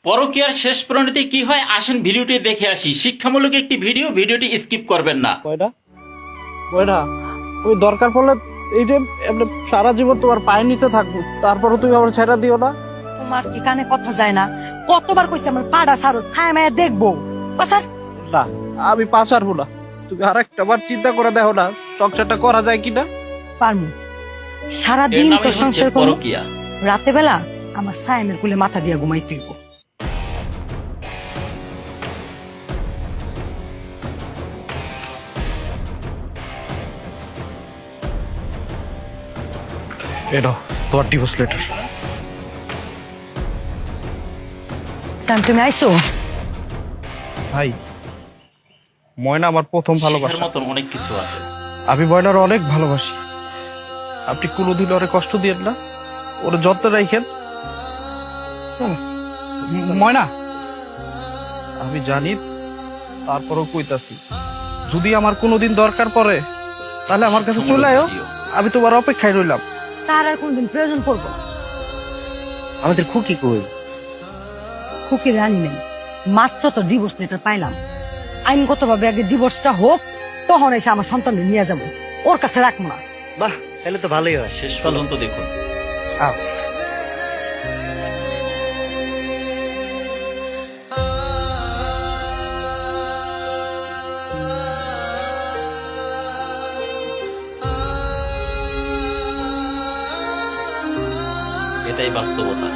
পরকীয়ার শেষ পরিণতি কি হয় আসেন ভিডিওটি দেখে আসি। শিক্ষামূলক একটি ভিডিও, ভিডিওটি স্কিপ করবেন না। কয়টা কয়টা ওই দরকার পড়লে এই যে এমনি সারা জীবন তোমার পায়ের নিচে থাকবো, তারপরে তুমি আমার ছেড়ে দিও না। তোমার কি কানে কথা যায় না? কতবার কইছে আমার পাড়া সারো ছায়া মায়া দেখবো। বাসার না, আমি পা ছাড়বো না। তুমি আর একটা বার চিন্তা করে দেখো না সংসারটা করা যায় কিনা। পারমু। এর সারাদিন নামই তো হচ্ছে সংসার করবো, পরকীয়া। রাতে বেলা আমার সায়ামের কুলে মাথা দিয়া ঘুমাই তুইব। এটা তোমার ডিভোর্স লেটার। সায়াম তুমি আইসো? ভাই, ময়না আমার প্রথম শিখার ভালোবাসা। মতন অনেক কিছু আছে। আমি ময়নার অনেক ভালোবাসি। আপনি কোনোদিন ওরে কষ্ট দিয়েন না, ওরে যত্ন রাখেন। ময়না, আমি জানি, তারপরও কইতাছি, যদি আমার কোনোদিন দরকার পড়ে তাহলে আমার কাছে চলে আয়ো। আমি তোমার অপেক্ষায় রইলাম। তার আর কোনদিন প্রয়োজন পড়বো? আমাদের খুকি কই? খুকির রানি নেই, মাত্র তো ডিভোর্স লেটার পাইলাম। আইনগত ভাবে আগে ডিভোর্সটা হোক, তখন এসে আমার সন্তানকে নিয়ে যাবো, ওর কাছে রাখবো না। বাহ, তাহলে তো ভালোই হয়। শেষ পর্যন্ত দেখুন। আও। এটাই বাস্তবতা।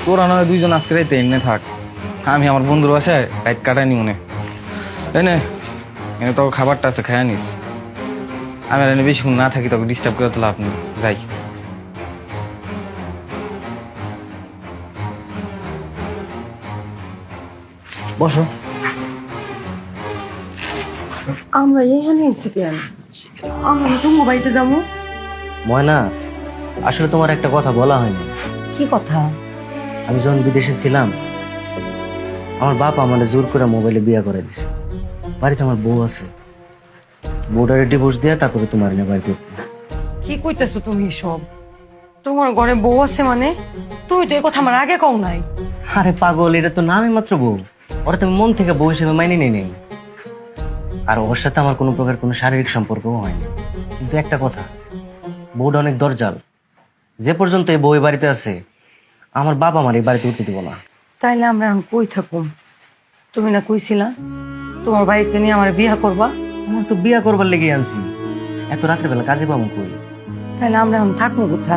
তোরা নয় দুইজন আজকে রাইতে এনে থাক, আমি আমার বন্ধুর বাসায় রাইট কাটাই নি মনে। তাই না, এনে তোকে খাবারটা আছে, খাইয়া নিস। আমি আর এনে বেশিক্ষণ না থাকি, তোকে ডিস্টার্ব করে তো লাভ নেই। যাই। বসো। আমরা এখানে এসে কেন? আমরা তো মোবাইলে যাবো। ময়না, আসলে তোমার একটা কথা বলা হয়নি। কি কথা? আমি যখন বিদেশে ছিলাম, আমার বাপ আমাদের জোর করে মোবাইলে বিয়ে করে দিছে। বাড়িতে আমার বউ আছে, বউটারে ডিভোর্স দিয়ে তারপরে তোমার এনে বাড়িতে উঠবো। কি কইতেছো তুমি সব? তোমার ঘরে বউ আছে মানে? তুমি তো এই কথা আমার আগে কও নাই। আরে পাগল, এটা তো নামই মাত্র বউ। ওরা তুমি মন থেকে বউ হিসেবে মাইনে নিয়ে নেই। আর ওর সাথে আমার কোনো প্রকার কোনো শারীরিক সম্পর্কও হয়নি। কিন্তু একটা কথা, বউটা অনেক দরজাল। যে পর্যন্ত এই বউ এই বাড়িতে আছে, আমার বাবা আমার এই বাড়িতে উঠতে দিব না। তাইলে আমরা এখন কই থাকুম? তুমি না কইছিলা তোমার বাড়িতে নিয়ে আমার বিয়া করবা। আমার তো বিয়ে করবার লেগে আনছি, এত রাত্রেবেলা কাজে পাবো কই? তাইলে আমরা এখন থাকবো কোথায়?